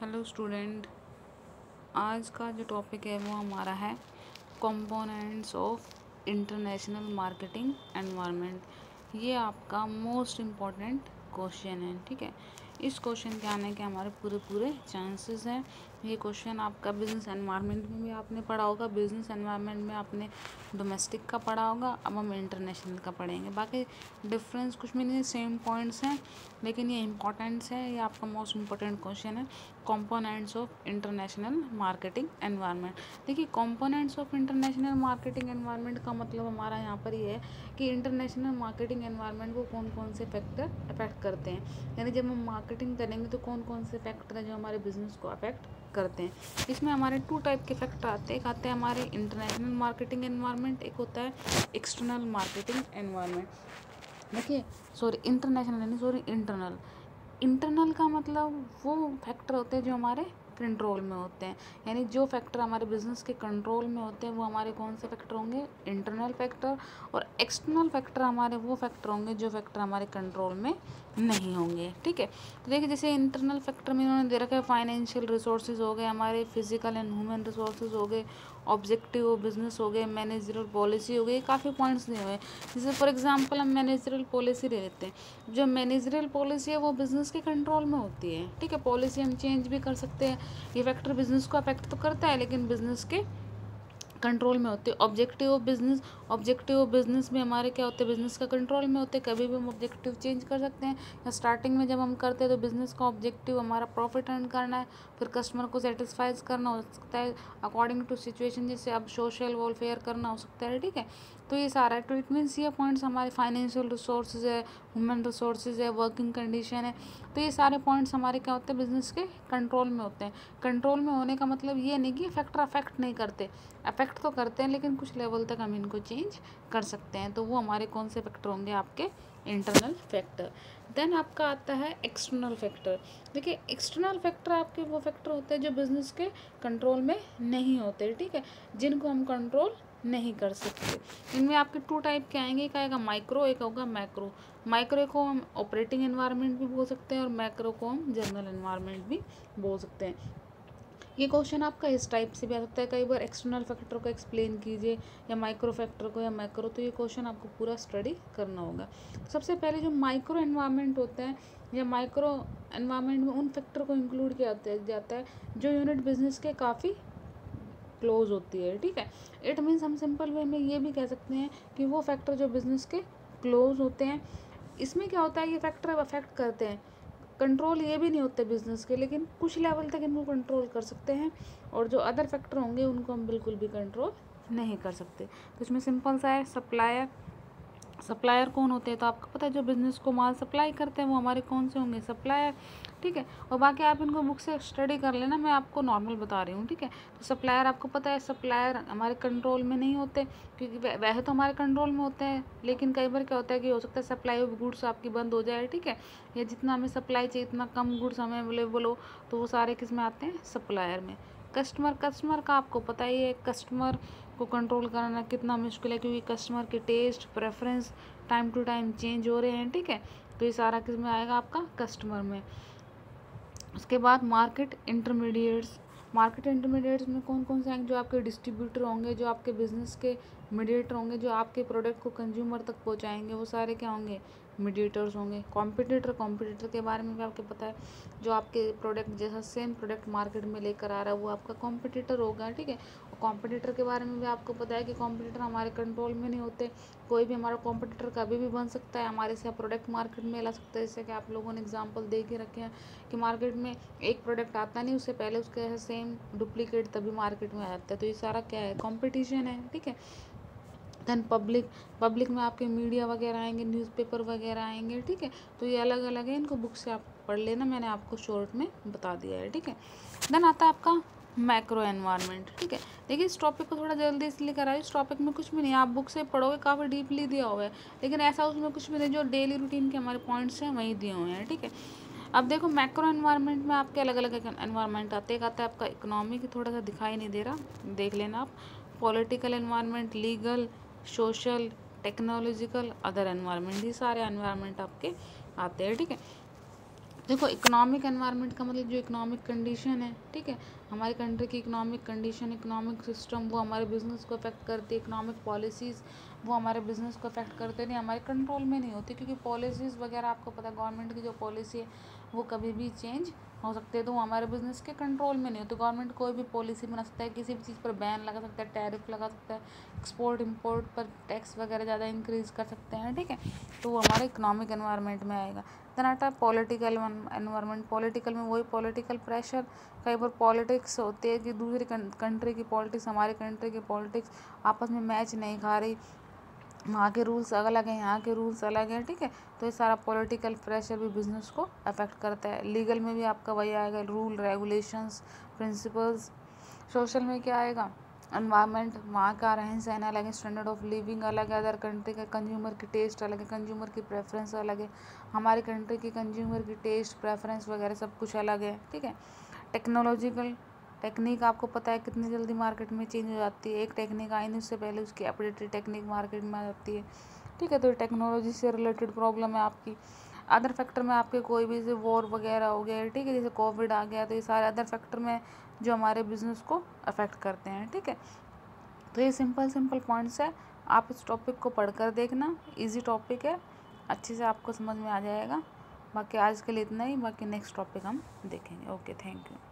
Hello student. आज का जो टॉपिक है वो हमारा है components of international marketing environment. ये आपका मोस्ट इम्पॉर्टेंट क्वेश्चन है, ठीक है। इस क्वेश्चन के आने के हमारे पूरे पूरे चांसेस हैं। ये क्वेश्चन आपका बिजनेस एनवायरनमेंट में भी आपने पढ़ा होगा, बिजनेस एनवायरनमेंट में आपने डोमेस्टिक का पढ़ा होगा, अब हम इंटरनेशनल का पढ़ेंगे। बाकी डिफरेंस कुछ भी नहीं, सेम पॉइंट्स हैं, लेकिन ये इंपॉर्टेंट्स है। ये आपका मोस्ट इम्पॉर्टेंट क्वेश्चन है, components of international marketing environment. देखिए, components of international marketing environment का मतलब हमारा यहाँ पर ये है कि इंटरनेशनल मार्केटिंग एनवायरनमेंट को कौन कौन से फैक्टर अफेक्ट करते हैं। यानी जब हम मार्केटिंग करेंगे तो कौन कौन से फैक्टर हैं जो हमारे बिजनेस को अफेक्ट करते हैं। इसमें हमारे टू टाइप के फैक्टर आते हैं। एक आते हैं हमारे इंटरनेशनल मार्केटिंग एनवायरनमेंट, एक होता है एक्सटर्नल मार्केटिंग एनवायरनमेंट। देखिए, इंटरनल। इंटरनल का मतलब वो फैक्टर होते हैं जो हमारे कंट्रोल में होते हैं। यानी जो फैक्टर हमारे बिजनेस के कंट्रोल में होते हैं वो हमारे कौन से फैक्टर होंगे, इंटरनल फैक्टर। और एक्सटर्नल फैक्टर हमारे वो फैक्टर होंगे जो फैक्टर हमारे कंट्रोल में नहीं होंगे, ठीक है। तो देखिए, जैसे इंटरनल फैक्टर में इन्होंने दे रखा है फाइनेंशियल रिसोर्सेज हो गए, हमारे फिजिकल एंड ह्यूमन रिसोर्सेज हो गए, ऑब्जेक्टिव बिजनेस हो गए, मैनेजरल पॉलिसी हो गई, काफ़ी पॉइंट्स दिए हुए हैं। जैसे फॉर एग्जांपल हम मैनेजरल पॉलिसी ले लेते हैं। जो मैनेजरल पॉलिसी है वो बिजनेस के कंट्रोल में होती है, ठीक है। पॉलिसी हम चेंज भी कर सकते हैं। ये फैक्टर बिजनेस को अफेक्ट तो करता है लेकिन बिजनेस के कंट्रोल में होते हैं। ऑब्जेक्टिव बिजनेस में हमारे क्या होते हैं, बिजनेस का कंट्रोल में होते हैं। कभी भी हम ऑब्जेक्टिव चेंज कर सकते हैं। या स्टार्टिंग में जब हम करते हैं तो बिजनेस का ऑब्जेक्टिव हमारा प्रॉफिट अर्न करना है, फिर कस्टमर को सेटिस्फाइज करना हो सकता है अकॉर्डिंग टू सिचुएशन, जैसे अब सोशल वेलफेयर करना हो सकता है, ठीक है। तो ये सारा है। तो इट मीन्स ये पॉइंट्स हमारे फाइनेंशियल रिसोर्सेज है, ह्यूमन रिसोर्सेज है, वर्किंग कंडीशन है। तो ये सारे पॉइंट्स हमारे क्या होते हैं, बिजनेस के कंट्रोल में होते हैं। कंट्रोल में होने का मतलब ये नहीं कि फैक्टर अफेक्ट नहीं करते, अफेक्ट तो करते हैं लेकिन कुछ लेवल तक हम इनको चेंज कर सकते हैं। तो वो हमारे कौन से फैक्टर होंगे, आपके इंटरनल फैक्टर। देन आपका आता है एक्सटर्नल फैक्टर। देखिए, एक्सटर्नल फैक्टर आपके वो फैक्टर होते हैं जो बिजनेस के कंट्रोल में नहीं होते, ठीक है, जिनको हम कंट्रोल नहीं कर सकते। इनमें आपके टू टाइप के आएंगे, एक आएगा माइक्रो, एक होगा मैक्रो। माइक्रो को हम ऑपरेटिंग एनवायरनमेंट भी बोल सकते हैं और मैक्रो को हम जनरल एनवायरनमेंट भी बोल सकते हैं। ये क्वेश्चन आपका इस टाइप से भी आ सकता है, कई बार एक्सटर्नल फैक्टर को एक्सप्लेन कीजिए या माइक्रो फैक्टर को या मैक्रो, तो ये क्वेश्चन आपको पूरा स्टडी करना होगा। सबसे पहले जो माइक्रो एनवायरनमेंट होता है या माइक्रो एनवायरनमेंट में उन फैक्टर को इंक्लूड किया जाता है जो यूनिट बिजनेस के काफ़ी क्लोज होती है, ठीक है। इट मीन्स हम सिंपल वे में ये भी कह सकते हैं कि वो फैक्टर जो बिजनेस के क्लोज होते हैं। इसमें क्या होता है, ये फैक्टर अफेक्ट करते हैं, कंट्रोल ये भी नहीं होते बिजनेस के, लेकिन कुछ लेवल तक इनको कंट्रोल कर सकते हैं। और जो अदर फैक्टर होंगे उनको हम बिल्कुल भी कंट्रोल नहीं कर सकते। तो इसमें सिंपल सा है, सप्लायर। सप्लायर कौन होते हैं, तो आपको पता है जो बिज़नेस को माल सप्लाई करते हैं वो हमारे कौन से होंगे, सप्लायर, ठीक है। और बाकी आप इनको बुक से स्टडी कर लेना, मैं आपको नॉर्मल बता रही हूँ, ठीक है। तो सप्लायर आपको पता है, सप्लायर हमारे कंट्रोल में नहीं होते, क्योंकि वह तो हमारे कंट्रोल में होते हैं, लेकिन कई बार क्या होता है कि हो सकता है सप्लाई ऑफ गुड्स आपकी बंद हो जाए, ठीक है, या जितना हमें सप्लाई चाहिए इतना कम गुड्स हमें अवेलेबल हो, तो वो सारे किस में आते हैं, सप्लायर में। कस्टमर का आपको पता ही है, कस्टमर को कंट्रोल करना कितना मुश्किल है, क्योंकि कस्टमर के taste preference time to time change हो रहे हैं, ठीक है। तो ये सारा किस में आएगा, आपका कस्टमर में। उसके बाद मार्केट इंटरमीडिएट्स में कौन कौन से आएंगे, जो आपके डिस्ट्रीब्यूटर होंगे, जो आपके बिजनेस के मीडिएटर होंगे, जो आपके प्रोडक्ट को कंज्यूमर तक पहुंचाएंगे, वो सारे क्या होंगे, मीडिएटर्स होंगे। कॉम्पिटिटर के बारे में भी आपको पता है, जो आपके प्रोडक्ट जैसा सेम प्रोडक्ट मार्केट में लेकर आ रहा है वो आपका कॉम्पिटिटर होगा, ठीक है। और कॉम्पिटिटर के बारे में भी आपको पता है कि कॉम्पिटिटर हमारे कंट्रोल में नहीं होते, कोई भी हमारा कॉम्पिटिटर कभी भी बन सकता है, हमारे से प्रोडक्ट मार्केट में ला सकता है। जैसे कि आप लोगों ने एग्जांपल दे के रखे हैं कि मार्केट में एक प्रोडक्ट आता नहीं, उससे पहले उसके सेम डुप्लीकेट तभी मार्केट में आ जाता है। तो ये सारा क्या है, कंपटीशन है, ठीक है। देन पब्लिक में आपके मीडिया वगैरह आएंगे, न्यूज़पेपर वगैरह आएंगे, ठीक है। तो ये अलग अलग है, इनको बुक से आप पढ़ लेना, मैंने आपको शॉर्ट में बता दिया है, ठीक है। देन आता है आपका मैक्रो एनवायरनमेंट, ठीक है। देखिए, इस टॉपिक को थोड़ा जल्दी इसलिए कराया, इस टॉपिक में कुछ भी नहीं, आप बुक से पढ़ोगे काफ़ी डीपली दिया हुआ है, लेकिन ऐसा उसमें कुछ भी नहीं, जो डेली रूटीन के हमारे पॉइंट्स हैं वही दिए हुए हैं, ठीक है। अब देखो, मैक्रो एनवायरनमेंट में आपके अलग अलग एनवायरनमेंट आते हैं। एक आता है आपका इकोनॉमी, की थोड़ा सा दिखाई नहीं दे रहा, देख लेना आप। Political environment, legal, social, technological, other environment, ये सारे एनवायरनमेंट आपके आते हैं, ठीक है। देखो इकोनॉमिक एनवायरनमेंट का मतलब जो इकोनॉमिक कंडीशन है, ठीक है, हमारी कंट्री की इकोनॉमिक कंडीशन, इकोनॉमिक सिस्टम वो हमारे बिजनेस को अफेक्ट करती है। इकोनॉमिक पॉलिसीज़ वो हमारे बिजनेस को अफेक्ट करते नहीं, हमारे कंट्रोल में नहीं होती, क्योंकि पॉलिसीज़ वगैरह आपको पता है गवर्नमेंट की जो पॉलिसी है वो कभी भी चेंज हो सकते हैं, तो वो हमारे बिजनेस के कंट्रोल में नहीं होती। गवर्नमेंट कोई भी पॉलिसी बना सकता है, किसी भी चीज़ पर बैन लगा सकता है, टैरिफ लगा सकता है, एक्सपोर्ट इंपोर्ट पर टैक्स वगैरह ज़्यादा इंक्रीज़ कर सकते हैं, ठीक है, तो वो हमारे इकोनॉमिक एनवायरनमेंट में आएगा। देन आता है पॉलिटिकल एनवायरनमेंट। पॉलिटिकल में वही पॉलिटिकल प्रेशर, कई बार पॉलिटिक्स होती है कि दूसरी कंट्री की पॉलिटिक्स हमारी कंट्री की पॉलिटिक्स आपस में मैच नहीं खा रही, वहाँ के रूल्स अलग हैं, यहाँ के रूल्स अलग हैं, ठीक है, तो ये सारा पॉलिटिकल प्रेशर भी बिजनेस को अफेक्ट करता है। लीगल में भी आपका वही आएगा, रूल रेगुलेशंस प्रिंसिपल्स। सोशल में क्या आएगा, एनवायरनमेंट, वहाँ का रहन सहन अलग है, स्टैंडर्ड ऑफ लिविंग अलग है, अदर कंट्री का कंज्यूमर की टेस्ट अलग है, कंज्यूमर की प्रेफरेंस अलग है, हमारी कंट्री की कंज्यूमर की टेस्ट प्रेफरेंस वगैरह सब कुछ अलग है, ठीक है। टेक्नोलॉजिकल, टेक्निक आपको पता है कितनी जल्दी मार्केट में चेंज हो जाती है, एक टेक्निक आई नहीं उससे पहले उसकी अपडेटेड टेक्निक मार्केट में आ जाती है, ठीक है, तो टेक्नोलॉजी से रिलेटेड प्रॉब्लम है आपकी। अदर फैक्टर में आपके कोई भी जैसे वॉर वगैरह हो गया, ठीक है, जैसे कोविड आ गया, तो ये सारे अदर फैक्टर में जो हमारे बिजनेस को अफेक्ट करते हैं, ठीक है। तो ये सिंपल सिंपल पॉइंट्स है, आप इस टॉपिक को पढ़कर देखना, इजी टॉपिक है, अच्छे से आपको समझ में आ जाएगा। बाकी आज के लिए इतना ही, बाकी नेक्स्ट टॉपिक हम देखेंगे। Okay, thank you.